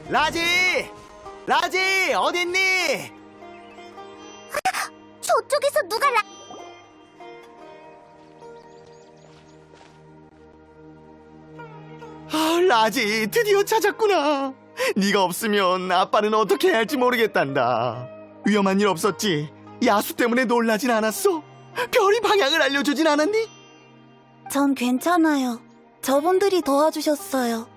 라지! 라지! 어딨니? 저쪽에서 누가 라지, 드디어 찾았구나. 네가 없으면 아빠는 어떻게 해야 할지 모르겠단다. 위험한 일 없었지? 야수 때문에 놀라진 않았어? 별이 방향을 알려주진 않았니? 전 괜찮아요. 저분들이 도와주셨어요.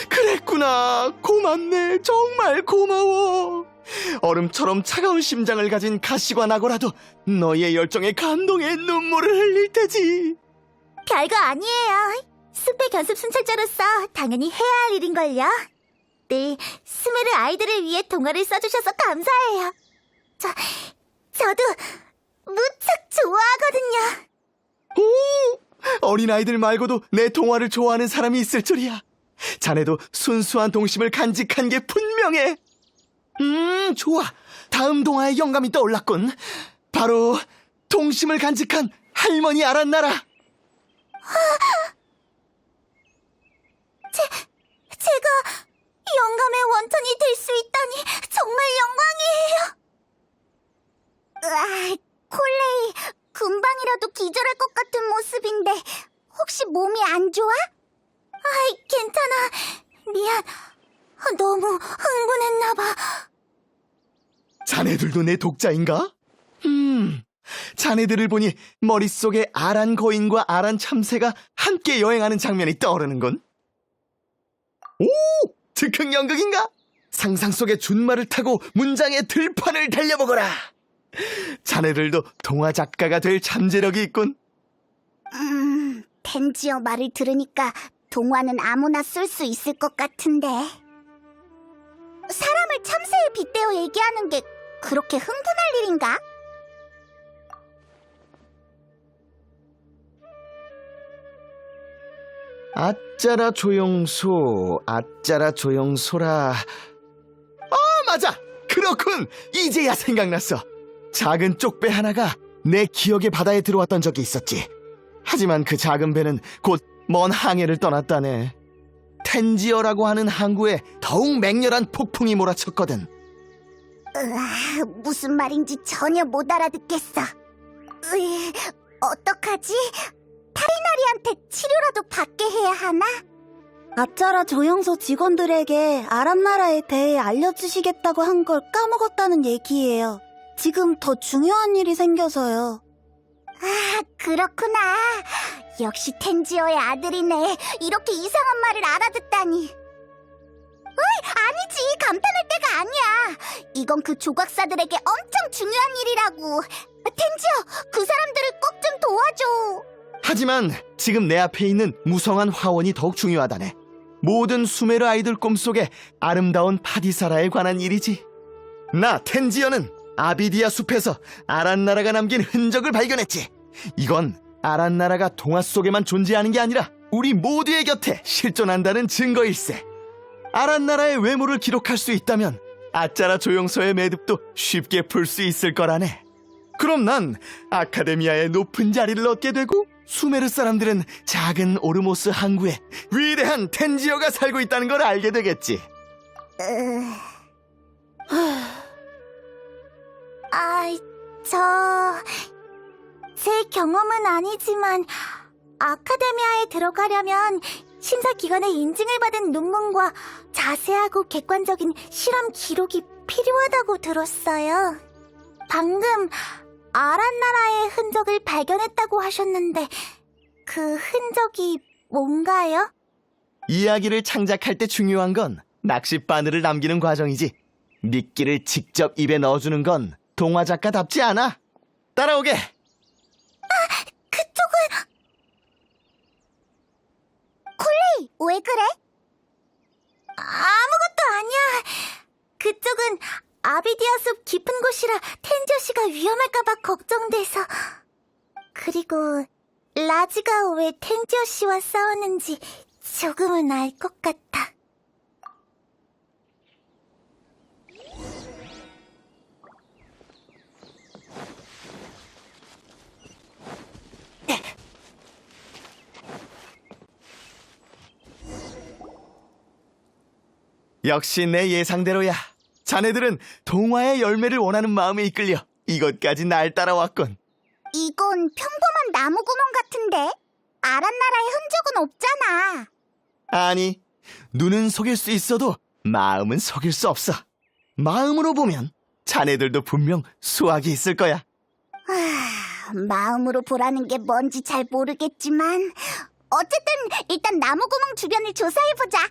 그랬구나. 고맙네. 정말 고마워. 얼음처럼 차가운 심장을 가진 가시관하고라도 너의 열정에 감동의 눈물을 흘릴 테지. 별거 아니에요. 숲의 견습 순찰자로서 당연히 해야 할 일인걸요. 늘 스메르 아이들을 위해 동화를 써주셔서 감사해요. 저도 무척 좋아하거든요. 오! 어린아이들 말고도 내 동화를 좋아하는 사람이 있을 줄이야. 자네도 순수한 동심을 간직한 게 분명해. 좋아. 다음 동화의 영감이 떠올랐군. 바로 동심을 간직한 할머니 아란나라. 제가 영감의 원천이 될 수 있다니 정말 영광이에요. 콜레이, 금방이라도 기절할 것 같은 모습인데 혹시 몸이 안 좋아? 괜찮아. 미안. 너무 흥분했나 봐. 자네들도 내 독자인가? 자네들을 보니 머릿속에 아란 거인과 아란 참새가 함께 여행하는 장면이 떠오르는군. 오! 즉흥 연극인가? 상상 속의 준말을 타고 문장의 들판을 달려보거라. 자네들도 동화 작가가 될 잠재력이 있군. 텐지어 말을 들으니까 동화는 아무나 쓸 수 있을 것 같은데. 사람을 참새에 빗대어 얘기하는 게 그렇게 흥분할 일인가? 아짜라 조용소, 아짜라 조용소라. 맞아! 그렇군! 이제야 생각났어. 작은 쪽배 하나가 내 기억의 바다에 들어왔던 적이 있었지. 하지만 그 작은 배는 곧 먼 항해를 떠났다네. 텐지어라고 하는 항구에 더욱 맹렬한 폭풍이 몰아쳤거든. 무슨 말인지 전혀 못 알아듣겠어. 어떡하지? 타리나리한테 치료라도 받게 해야 하나? 아짜라 조영소 직원들에게 아란나라에 대해 알려주시겠다고 한 걸 까먹었다는 얘기예요. 지금 더 중요한 일이 생겨서요. 그렇구나. 역시 텐지어의 아들이네. 이렇게 이상한 말을 알아듣다니. 아니지. 감탄할 때가 아니야. 이건 그 조각사들에게 엄청 중요한 일이라고. 텐지어, 그 사람들을 꼭 좀 도와줘. 하지만 지금 내 앞에 있는 무성한 화원이 더욱 중요하다네. 모든 수메르 아이들 꿈속에 아름다운 파디사라에 관한 일이지. 나 텐지어는 아비디아 숲에서 아란나라가 남긴 흔적을 발견했지. 이건 아란나라가 동화 속에만 존재하는 게 아니라 우리 모두의 곁에 실존한다는 증거일세. 아란나라의 외모를 기록할 수 있다면 아짜라 조용소의 매듭도 쉽게 풀 수 있을 거라네. 그럼 난 아카데미아의 높은 자리를 얻게 되고 수메르 사람들은 작은 오르모스 항구에 위대한 텐지어가 살고 있다는 걸 알게 되겠지. 제 경험은 아니지만 아카데미아에 들어가려면 심사기관의 인증을 받은 논문과 자세하고 객관적인 실험 기록이 필요하다고 들었어요. 방금 아란나라의 흔적을 발견했다고 하셨는데 그 흔적이 뭔가요? 이야기를 창작할 때 중요한 건 낚싯바늘을 남기는 과정이지. 미끼를 직접 입에 넣어주는 건 동화 작가답지 않아. 따라오게. 그쪽은... 콜레이, 왜 그래? 아무것도 아니야. 그쪽은 아비디아 숲 깊은 곳이라 텐지어 씨가 위험할까봐 걱정돼서. 그리고 라지가 왜 텐지어 씨와 싸웠는지 조금은 알 것 같아. 역시 내 예상대로야. 자네들은 동화의 열매를 원하는 마음에 이끌려 이것까지 날 따라왔군. 이건 평범한 나무구멍 같은데? 아란나라의 흔적은 없잖아. 아니, 눈은 속일 수 있어도 마음은 속일 수 없어. 마음으로 보면 자네들도 분명 수확이 있을 거야. 마음으로 보라는 게 뭔지 잘 모르겠지만 어쨌든 일단 나무구멍 주변을 조사해보자.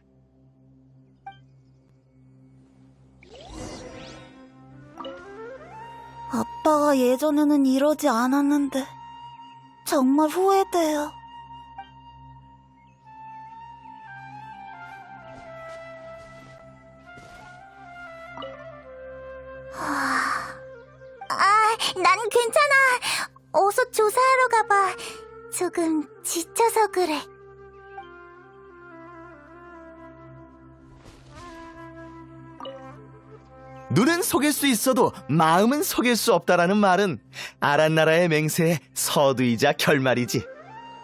아빠가 예전에는 이러지 않았는데 정말 후회돼요. 나는 괜찮아. 어서 조사하러 가봐. 조금 지쳐서 그래. 눈은 속일 수 있어도 마음은 속일 수 없다라는 말은 아란나라의 맹세의 서두이자 결말이지.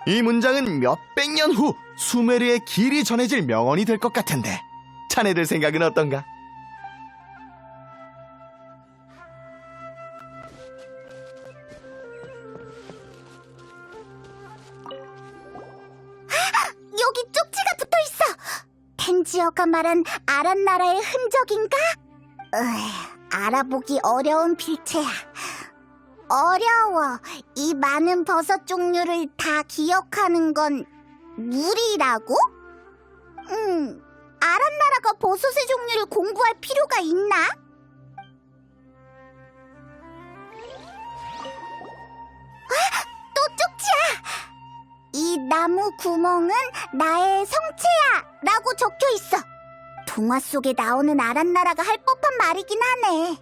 이 문장은 몇백 년 후 수메르의 길이 전해질 명언이 될 것 같은데 자네들 생각은 어떤가? 여기 쪽지가 붙어있어. 텐지어가 말한 아란나라의 흔적인가? 알아보기 어려운 필체야. 어려워. 이 많은 버섯 종류를 다 기억하는 건 무리라고? 아란나라가 버섯의 종류를 공부할 필요가 있나? 또 쪽지야! 이 나무 구멍은 나의 성체야! 라고 적혀 있어. 동화 속에 나오는 아란나라가 할 법한 말이긴 하네.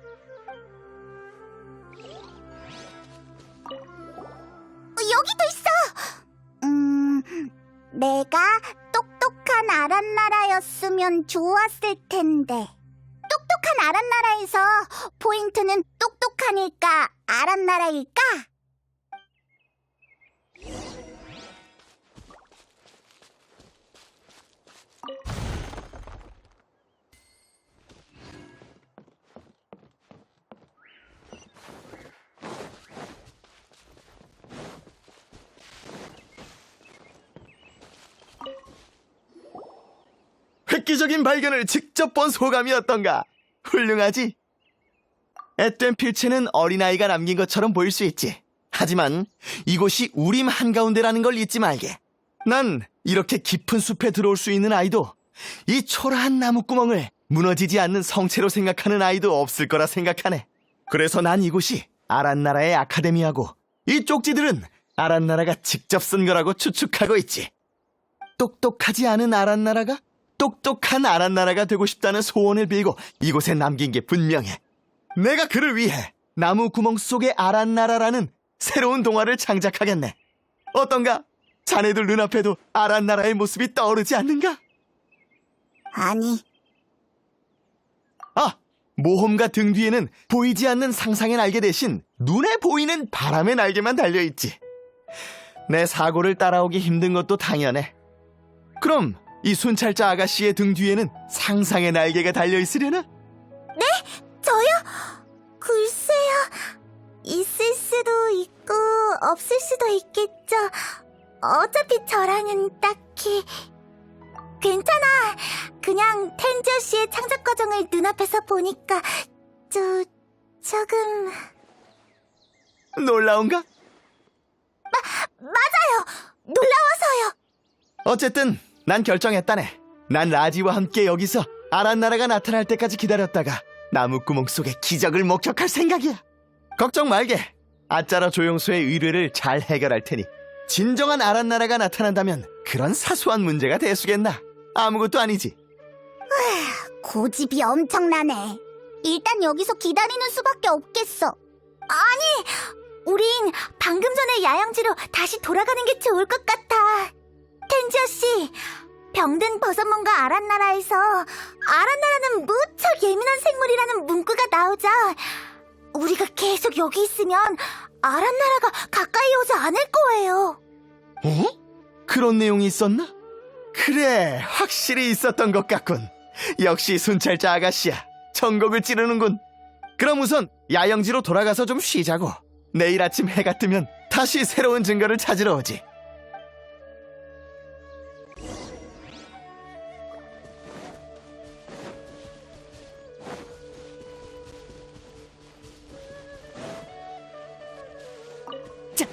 여기도 있어! 내가 똑똑한 아란나라였으면 좋았을 텐데. 똑똑한 아란나라에서 포인트는 똑똑한일까, 아란나라일까? 획기적인 발견을 직접 본 소감이 어떤가? 훌륭하지? 앳된 필체는 어린아이가 남긴 것처럼 보일 수 있지. 하지만 이곳이 우림 한가운데라는 걸 잊지 말게. 난 이렇게 깊은 숲에 들어올 수 있는 아이도, 이 초라한 나무구멍을 무너지지 않는 성체로 생각하는 아이도 없을 거라 생각하네. 그래서 난 이곳이 아란나라의 아카데미하고 이 쪽지들은 아란나라가 직접 쓴 거라고 추측하고 있지. 똑똑하지 않은 아란나라가 똑똑한 아란나라가 되고 싶다는 소원을 빌고 이곳에 남긴 게 분명해. 내가 그를 위해 나무 구멍 속의 아란나라라는 새로운 동화를 창작하겠네. 어떤가? 자네들 눈앞에도 아란나라의 모습이 떠오르지 않는가? 아니. 모험가 등 뒤에는 보이지 않는 상상의 날개 대신 눈에 보이는 바람의 날개만 달려있지. 내 사고를 따라오기 힘든 것도 당연해. 그럼 이 순찰자 아가씨의 등 뒤에는 상상의 날개가 달려있으려나? 네? 저요? 글쎄요. 있을 수도 있고 없을 수도 있겠죠. 어차피 저랑은 딱히... 괜찮아. 그냥 텐지어 씨의 창작 과정을 눈앞에서 보니까 조금... 놀라운가? 맞아요. 놀라워서요. 어쨌든 난 결정했다네. 난 라지와 함께 여기서 아란나라가 나타날 때까지 기다렸다가 나무구멍 속의 기적을 목격할 생각이야. 걱정 말게. 아짜라 조용소의 의뢰를 잘 해결할 테니 진정한 아란나라가 나타난다면 그런 사소한 문제가 대수겠나. 아무것도 아니지. 고집이 엄청나네. 일단 여기서 기다리는 수밖에 없겠어. 아니, 우린 방금 전에 야영지로 다시 돌아가는 게 좋을 것 같아. 텐지어 씨, 병든 버섯몬과 아란나라에서 아란나라는 무척 예민한 생물이라는 문구가 나오자 우리가 계속 여기 있으면 아란나라가 가까이 오지 않을 거예요. 어? 그런 내용이 있었나? 그래, 확실히 있었던 것 같군. 역시 순찰자 아가씨야. 천국을 찌르는군. 그럼 우선 야영지로 돌아가서 좀 쉬자고. 내일 아침 해가 뜨면 다시 새로운 증거를 찾으러 오지. 자.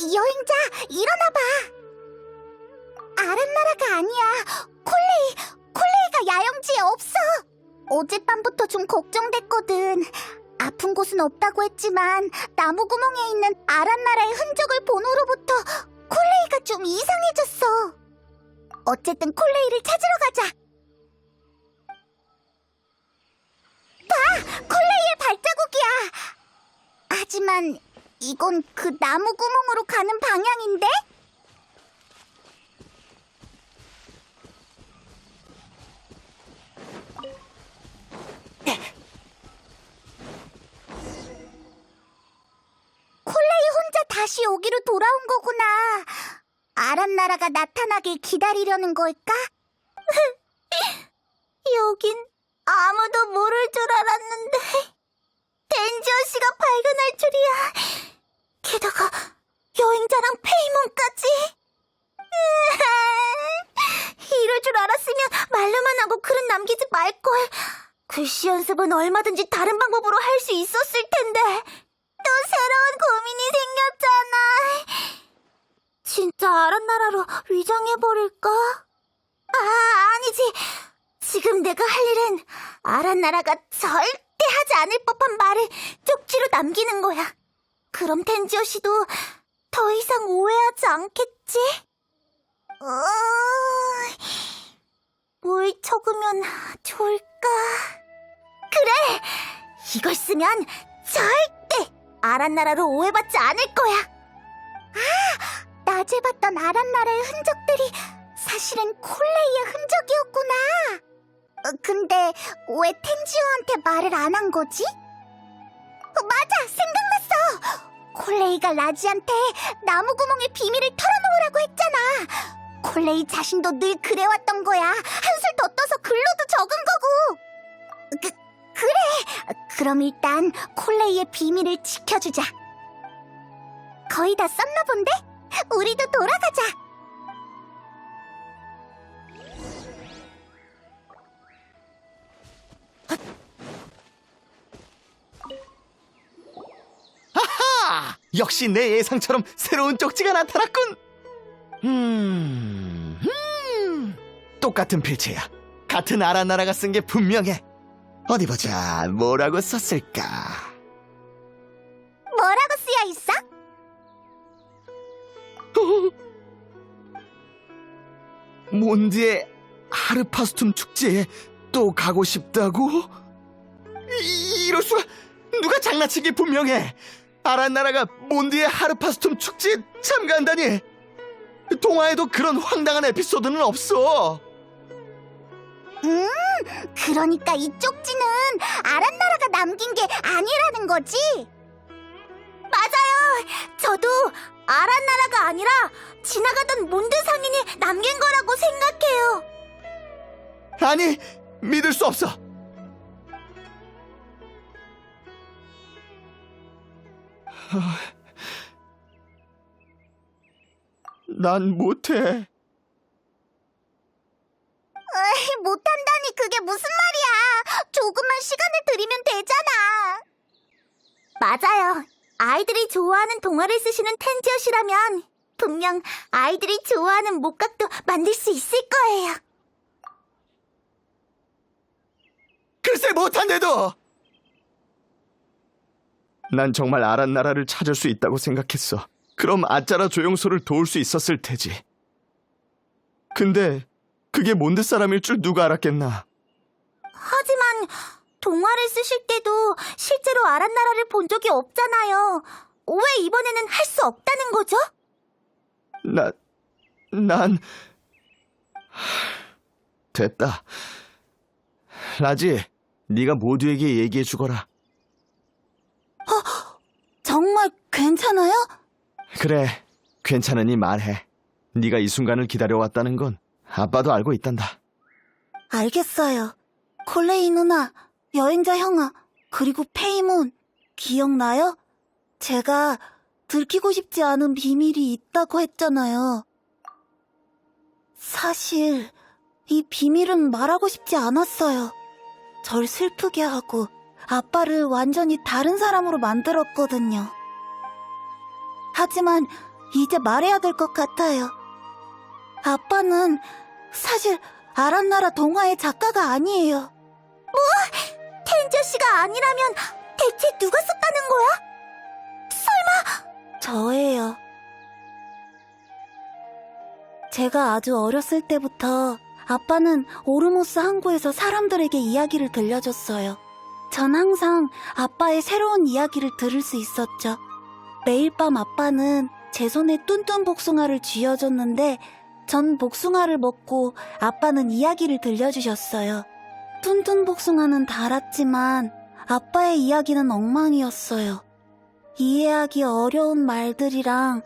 여행자, 일어나봐. 아랫나라가 아니야. 콜레이가 야영지에 없어. 어젯밤부터 좀 걱정됐거든. 아픈 곳은 없다고 했지만 나무 구멍에 있는 아랫나라의 흔적을 본 후로부터 콜레이가 좀 이상해졌어. 어쨌든 콜레이를 찾으러 가자. 봐! 콜레이의 발자국이야. 하지만 이건 그 나무 구멍으로 가는 방향인데? 콜레이 혼자 다시 여기로 돌아온 거구나. 아랫나라가 나타나길 기다리려는 걸까? 여긴 아무도 모를 줄 알았는데 덴지오 씨가 발견할 줄이야. 게다가 여행자랑 페이몬까지. 이럴 줄 알았으면 말로만 하고 글은 남기지 말걸. 글씨 연습은 얼마든지 다른 방법으로 할 수 있었을 텐데. 또 새로운 고민이 생겼잖아. 진짜 아랫나라로 위장해버릴까? 아니지. 지금 내가 할 일은 아랫나라가 절대 하지 않을 법한 말을 쪽지로 남기는 거야. 그럼 텐지오 씨도 더 이상 오해하지 않겠지? 뭘 적으면 좋을까? 그래! 이걸 쓰면 절대 아랫나라로 오해받지 않을 거야. 낮에 봤던 아랫나라의 흔적들이 사실은 콜레이의 흔적이었구나. 근데 왜 텐지오한테 말을 안 한 거지? 맞아! 생각났어! 콜레이가 라지한테 나무구멍의 비밀을 털어놓으라고 했잖아. 콜레이 자신도 늘 그래왔던 거야. 한술 더 떠서 글로도 적은 거고. 그래! 그럼 일단 콜레이의 비밀을 지켜주자. 거의 다 썼나 본데? 우리도 돌아가자. 역시 내 예상처럼 새로운 쪽지가 나타났군. 똑같은 필체야. 같은 아라나라가 쓴 게 분명해. 어디 보자. 뭐라고 썼을까? 뭐라고 쓰여 있어? 몬드의 하르파스툼 축제에 또 가고 싶다고? 이럴 수가. 누가 장난친 게 분명해. 아란나라가 몬드의 하르파스툼 축제에 참가한다니. 동화에도 그런 황당한 에피소드는 없어. 그러니까 이 쪽지는 아랫나라가 남긴 게 아니라는 거지? 맞아요. 저도 아랫나라가 아니라 지나가던 몬드 상인이 남긴 거라고 생각해요. 아니, 믿을 수 없어. 난 못해. 못한다니 그게 무슨 말이야. 조금만 시간을 들이면 되잖아. 맞아요. 아이들이 좋아하는 동화를 쓰시는 텐지오 씨라면 분명 아이들이 좋아하는 목각도 만들 수 있을 거예요. 글쎄 못한데도. 난 정말 아란나라를 찾을 수 있다고 생각했어. 그럼 아짜라 조영소를 도울 수 있었을 테지. 근데 그게 몬드 사람일 줄 누가 알았겠나. 하지만 동화를 쓰실 때도 실제로 아란나라를 본 적이 없잖아요. 왜 이번에는 할 수 없다는 거죠? 난... 됐다. 라지, 네가 모두에게 얘기해 주거라. 정말 괜찮아요? 그래, 괜찮으니 말해. 네가 이 순간을 기다려왔다는 건 아빠도 알고 있단다. 알겠어요. 콜레이 누나, 여행자 형아, 그리고 페이몬, 기억나요? 제가 들키고 싶지 않은 비밀이 있다고 했잖아요. 사실 이 비밀은 말하고 싶지 않았어요. 절 슬프게 하고 아빠를 완전히 다른 사람으로 만들었거든요. 하지만 이제 말해야 될 것 같아요. 아빠는 사실 아란나라 동화의 작가가 아니에요. 뭐? 텐저 씨가 아니라면 대체 누가 썼다는 거야? 설마? 저예요. 제가 아주 어렸을 때부터 아빠는 오르모스 항구에서 사람들에게 이야기를 들려줬어요. 전 항상 아빠의 새로운 이야기를 들을 수 있었죠. 매일 밤 아빠는 제 손에 뚠뚠 복숭아를 쥐어줬는데 전 복숭아를 먹고 아빠는 이야기를 들려주셨어요. 뚠뚠 복숭아는 달았지만 아빠의 이야기는 엉망이었어요. 이해하기 어려운 말들이랑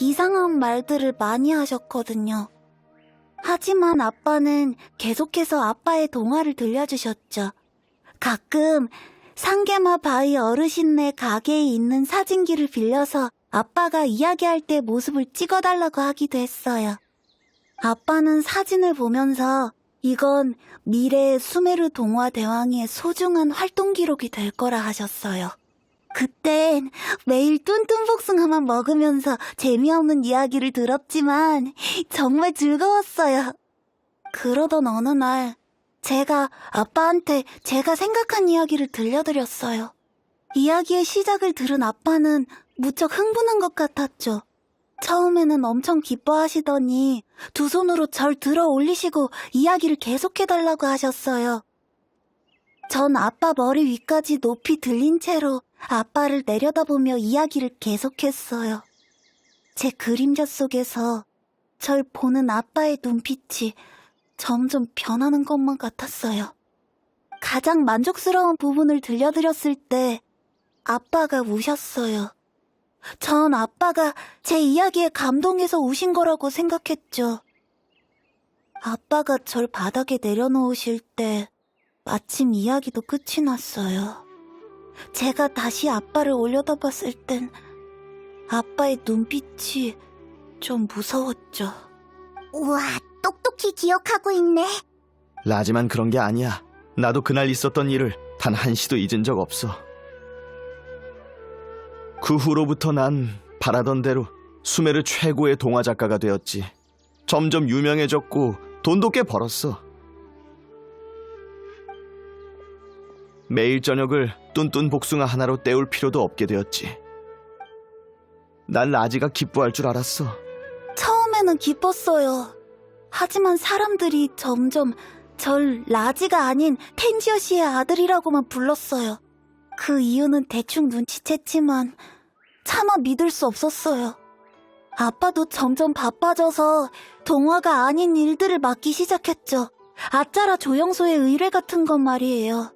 이상한 말들을 많이 하셨거든요. 하지만 아빠는 계속해서 아빠의 동화를 들려주셨죠. 가끔 상게마 바위 어르신네 가게에 있는 사진기를 빌려서 아빠가 이야기할 때 모습을 찍어달라고 하기도 했어요. 아빠는 사진을 보면서 이건 미래의 수메르 동화 대왕의 소중한 활동 기록이 될 거라 하셨어요. 그땐 매일 뚠뚠 복숭아만 먹으면서 재미없는 이야기를 들었지만 정말 즐거웠어요. 그러던 어느 날 제가 아빠한테 제가 생각한 이야기를 들려드렸어요. 이야기의 시작을 들은 아빠는 무척 흥분한 것 같았죠. 처음에는 엄청 기뻐하시더니 두 손으로 절 들어 올리시고 이야기를 계속해달라고 하셨어요. 전 아빠 머리 위까지 높이 들린 채로 아빠를 내려다보며 이야기를 계속했어요. 제 그림자 속에서 절 보는 아빠의 눈빛이 점점 변하는 것만 같았어요. 가장 만족스러운 부분을 들려드렸을 때 아빠가 우셨어요. 전 아빠가 제 이야기에 감동해서 우신 거라고 생각했죠. 아빠가 절 바닥에 내려놓으실 때 마침 이야기도 끝이 났어요. 제가 다시 아빠를 올려다봤을 땐 아빠의 눈빛이 좀 무서웠죠. 우와, 똑똑히 기억하고 있네. 라지만 그런 게 아니야. 나도 그날 있었던 일을 단 한시도 잊은 적 없어. 그 후로부터 난 바라던 대로 수메르 최고의 동화 작가가 되었지. 점점 유명해졌고 돈도 꽤 벌었어. 매일 저녁을 뚠뚠 복숭아 하나로 때울 필요도 없게 되었지. 난 라지가 기뻐할 줄 알았어. 처음에는 기뻤어요. 하지만 사람들이 점점 절 라지가 아닌 텐지어 씨의 아들이라고만 불렀어요. 그 이유는 대충 눈치챘지만 차마 믿을 수 없었어요. 아빠도 점점 바빠져서 동화가 아닌 일들을 맡기 시작했죠. 아짜라 조영소의 의뢰 같은 건 말이에요.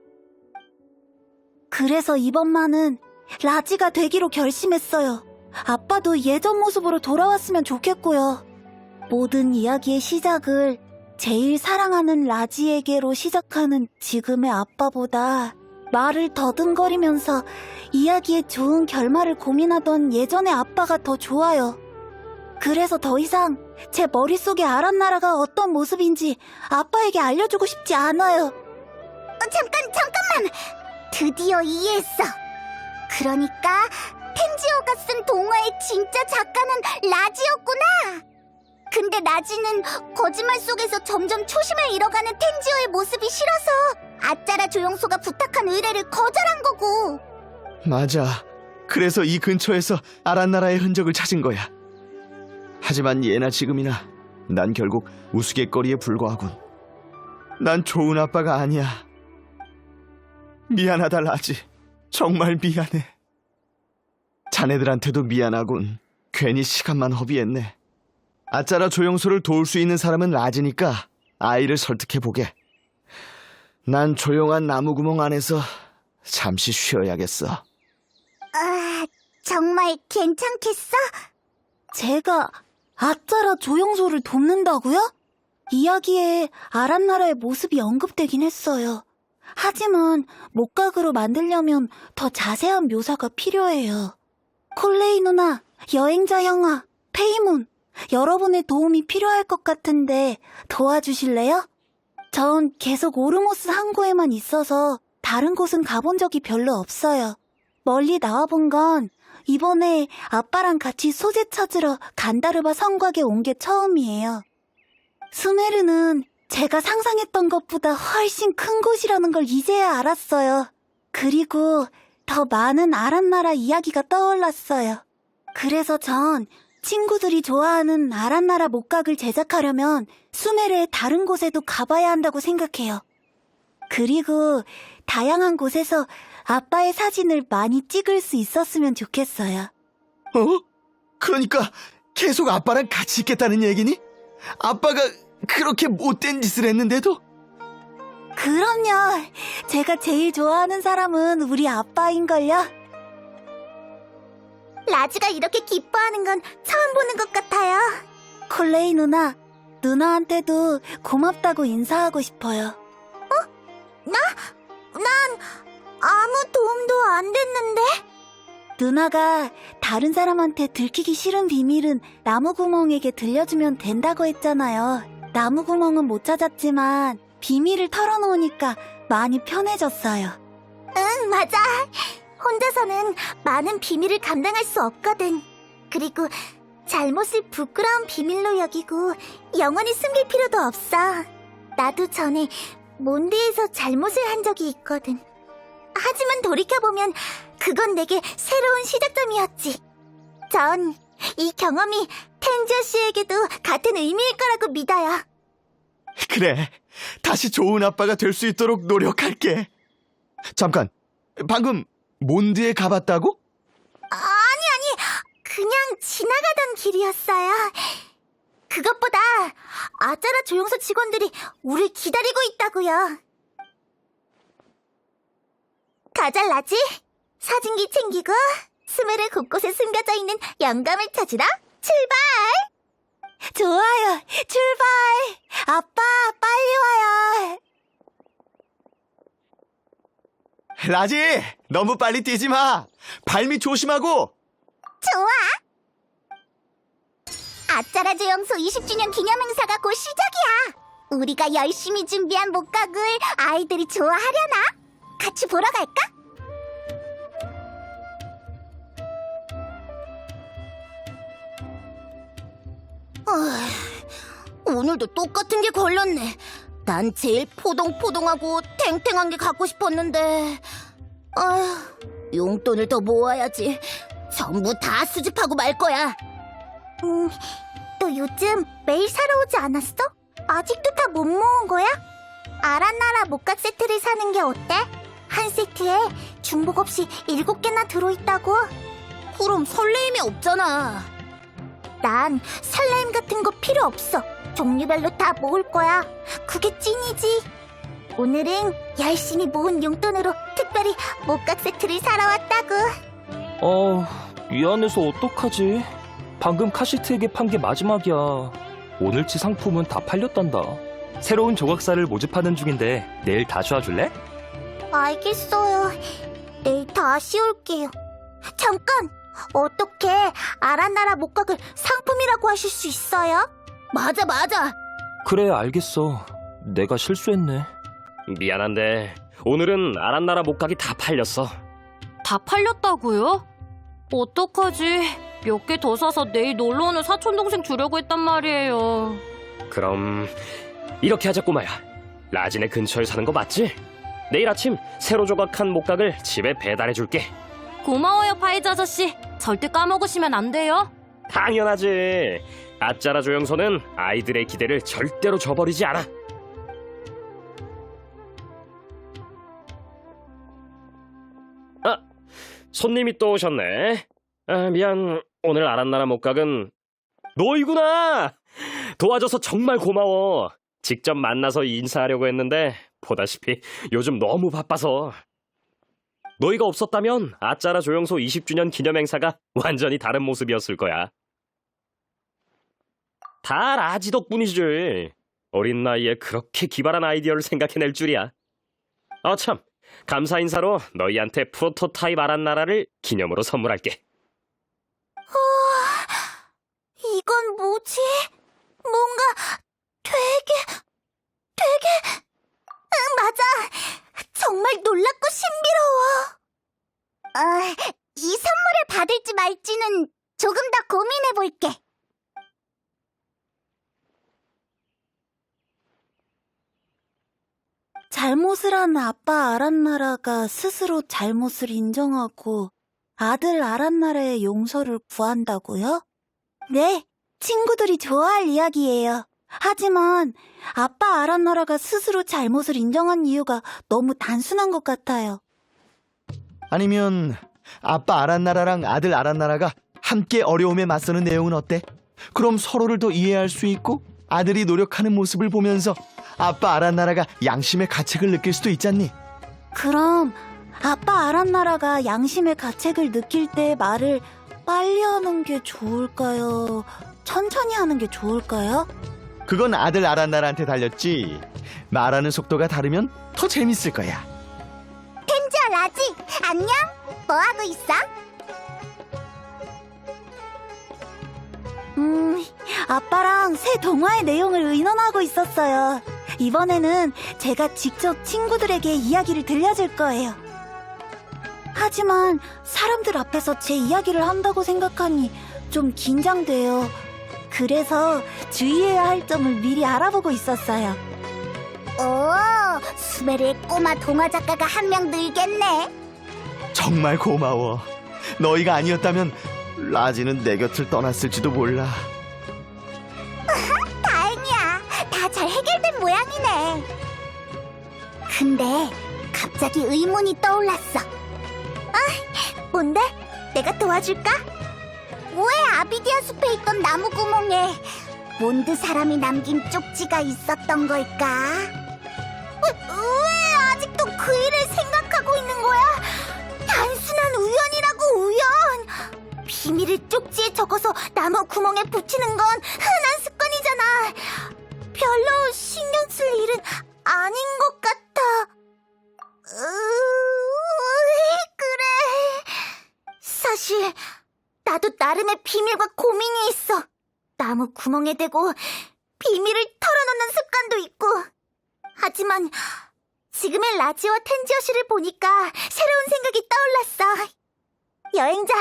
그래서 이번만은 라지가 되기로 결심했어요. 아빠도 예전 모습으로 돌아왔으면 좋겠고요. 모든 이야기의 시작을 제일 사랑하는 라지에게로 시작하는 지금의 아빠보다 말을 더듬거리면서 이야기의 좋은 결말을 고민하던 예전의 아빠가 더 좋아요. 그래서 더 이상 제 머릿속에 아란나라가 어떤 모습인지 아빠에게 알려주고 싶지 않아요. 잠깐만! 드디어 이해했어. 그러니까 텐지오가 쓴 동화의 진짜 작가는 라지였구나. 근데 라지는 거짓말 속에서 점점 초심을 잃어가는 텐지오의 모습이 싫어서 아짜라 조영소가 부탁한 의뢰를 거절한 거고. 맞아. 그래서 이 근처에서 아란나라의 흔적을 찾은 거야. 하지만 예나 지금이나 난 결국 우스갯거리에 불과하군. 난 좋은 아빠가 아니야. 미안하다, 라지. 정말 미안해. 자네들한테도 미안하군. 괜히 시간만 허비했네. 아짜라 조영소를 도울 수 있는 사람은 라지니까 아이를 설득해보게. 난 조용한 나무구멍 안에서 잠시 쉬어야겠어. 아, 정말 괜찮겠어? 제가 아짜라 조영소를 돕는다고요? 이야기에 아란나라의 모습이 언급되긴 했어요. 하지만 목각으로 만들려면 더 자세한 묘사가 필요해요. 콜레이 누나, 여행자 형아, 페이몬, 여러분의 도움이 필요할 것 같은데 도와주실래요? 전 계속 오르모스 항구에만 있어서 다른 곳은 가본 적이 별로 없어요. 멀리 나와본 건 이번에 아빠랑 같이 소재 찾으러 간다르바 성곽에 온 게 처음이에요. 수메르는 제가 상상했던 것보다 훨씬 큰 곳이라는 걸 이제야 알았어요. 그리고 더 많은 아란나라 이야기가 떠올랐어요. 그래서 전 친구들이 좋아하는 아란나라 목각을 제작하려면 수메르의 다른 곳에도 가봐야 한다고 생각해요. 그리고 다양한 곳에서 아빠의 사진을 많이 찍을 수 있었으면 좋겠어요. 어? 그러니까 계속 아빠랑 같이 있겠다는 얘기니? 아빠가 그렇게 못된 짓을 했는데도? 그럼요. 제가 제일 좋아하는 사람은 우리 아빠인걸요. 라지가 이렇게 기뻐하는 건 처음 보는 것 같아요. 콜레이 누나한테도 고맙다고 인사하고 싶어요. 난 아무 도움도 안 됐는데? 누나가 다른 사람한테 들키기 싫은 비밀은 나무구멍에게 들려주면 된다고 했잖아요. 나무구멍은 못 찾았지만 비밀을 털어놓으니까 많이 편해졌어요. 응, 맞아. 혼자서는 많은 비밀을 감당할 수 없거든. 그리고 잘못을 부끄러운 비밀로 여기고 영원히 숨길 필요도 없어. 나도 전에 몬드에서 잘못을 한 적이 있거든. 하지만 돌이켜보면 그건 내게 새로운 시작점이었지. 전 이 경험이 텐지어 씨에게도 같은 의미일 거라고 믿어요. 그래, 다시 좋은 아빠가 될 수 있도록 노력할게. 잠깐, 방금 몬드에 가봤다고? 아니, 그냥 지나가던 길이었어요. 그것보다 아짜라 조영소 직원들이 우릴 기다리고 있다고요. 가자, 라지. 사진기 챙기고 스메르 곳곳에 숨겨져 있는 영감을 찾으러 출발! 좋아요. 출발! 아빠, 빨리 와요. 라지, 너무 빨리 뛰지 마. 발밑 조심하고. 좋아! 아짜라 조영소 20주년 기념 행사가 곧 시작이야. 우리가 열심히 준비한 목각을 아이들이 좋아하려나? 같이 보러 갈까? 오늘도 똑같은 게 걸렸네. 난 제일 포동포동하고 탱탱한 게 갖고 싶었는데. 용돈을 더 모아야지. 전부 다 수집하고 말 거야. 너 요즘 매일 사러 오지 않았어? 아직도 다 못 모은 거야? 아란나라 목각 세트를 사는 게 어때? 한 세트에 중복 없이 7개나 들어있다고. 그럼 설레임이 없잖아. 난 설레임 같은 거 필요 없어. 종류별로 다 모을 거야. 그게 찐이지. 오늘은 열심히 모은 용돈으로 특별히 목각 세트를 사러 왔다고. 미안해서 어떡하지? 방금 카시트에게 판 게 마지막이야. 오늘치 상품은 다 팔렸단다. 새로운 조각사를 모집하는 중인데 내일 다시 와줄래? 알겠어요. 내일 다시 올게요. 잠깐! 어떻게 아란나라 목각을 상품이라고 하실 수 있어요? 맞아. 그래, 알겠어. 내가 실수했네. 미안한데 오늘은 아란나라 목각이 다 팔렸어. 다 팔렸다고요? 어떡하지? 몇 개 더 사서 내일 놀러오는 사촌동생 주려고 했단 말이에요. 그럼 이렇게 하자 꼬마야. 라진의 근처에 사는 거 맞지? 내일 아침 새로 조각한 목각을 집에 배달해줄게. 고마워요, 파이즈 아저씨. 절대 까먹으시면 안 돼요. 당연하지. 아짜라 조영소는 아이들의 기대를 절대로 저버리지 않아. 아, 손님이 또 오셨네. 아, 미안. 오늘 아란나라 목각은 너희구나. 도와줘서 정말 고마워. 직접 만나서 인사하려고 했는데 보다시피 요즘 너무 바빠서. 너희가 없었다면 아짜라 조영소 20주년 기념 행사가 완전히 다른 모습이었을 거야. 다 라지 덕분이지. 어린 나이에 그렇게 기발한 아이디어를 생각해낼 줄이야. 아 참, 감사 인사로 너희한테 프로토타입 아란나라를 기념으로 선물할게. 이건 뭐지? 뭔가 되게... 맞아! 정말 놀랍고 신비로워. 이 선물을 받을지 말지는 조금 더 고민해볼게. 잘못을 한 아빠 아란나라가 스스로 잘못을 인정하고 아들 아란나라의 용서를 구한다고요? 네, 친구들이 좋아할 이야기예요. 하지만 아빠 아란나라가 스스로 잘못을 인정한 이유가 너무 단순한 것 같아요. 아니면 아빠 아란나라랑 아들 아란나라가 함께 어려움에 맞서는 내용은 어때? 그럼 서로를 더 이해할 수 있고 아들이 노력하는 모습을 보면서 아빠 아란나라가 양심의 가책을 느낄 수도 있잖니. 그럼 아빠 아란나라가 양심의 가책을 느낄 때 말을 빨리 하는 게 좋을까요? 천천히 하는 게 좋을까요? 그건 아들 아란나라한테 달렸지. 말하는 속도가 다르면 더 재밌을 거야. 텐지야, 라지, 안녕? 뭐하고 있어? 아빠랑 새 동화의 내용을 의논하고 있었어요. 이번에는 제가 직접 친구들에게 이야기를 들려줄 거예요. 하지만 사람들 앞에서 제 이야기를 한다고 생각하니 좀 긴장돼요. 그래서 주의해야 할 점을 미리 알아보고 있었어요. 오, 수메르의 꼬마 동화 작가가 한 명 늘겠네. 정말 고마워. 너희가 아니었다면 라지는 내 곁을 떠났을지도 몰라. 다행이야. 다 잘 해결된 모양이네. 근데 갑자기 의문이 떠올랐어. 뭔데? 내가 도와줄까? 왜 아비디아 숲에 있던 나무 구멍에 몬드 사람이 남긴 쪽지가 있었던 걸까? 왜 아직도 그 일을 생각하고 있는 거야? 단순한 우연이라고, 우연! 비밀을 쪽지에 적어서 나무 구멍에 붙이는 건 흔한 습관이잖아. 별로 신경 쓸 일은 아닌 것 같아. 그래. 사실 나도 나름의 비밀과 고민이 있어. 나무 구멍에 대고 비밀을 털어놓는 습관도 있고. 하지만 지금의 라지와 텐지어 씨를 보니까 새로운 생각이 떠올랐어. 여행자,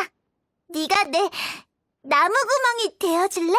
네가 내 나무 구멍이 되어줄래?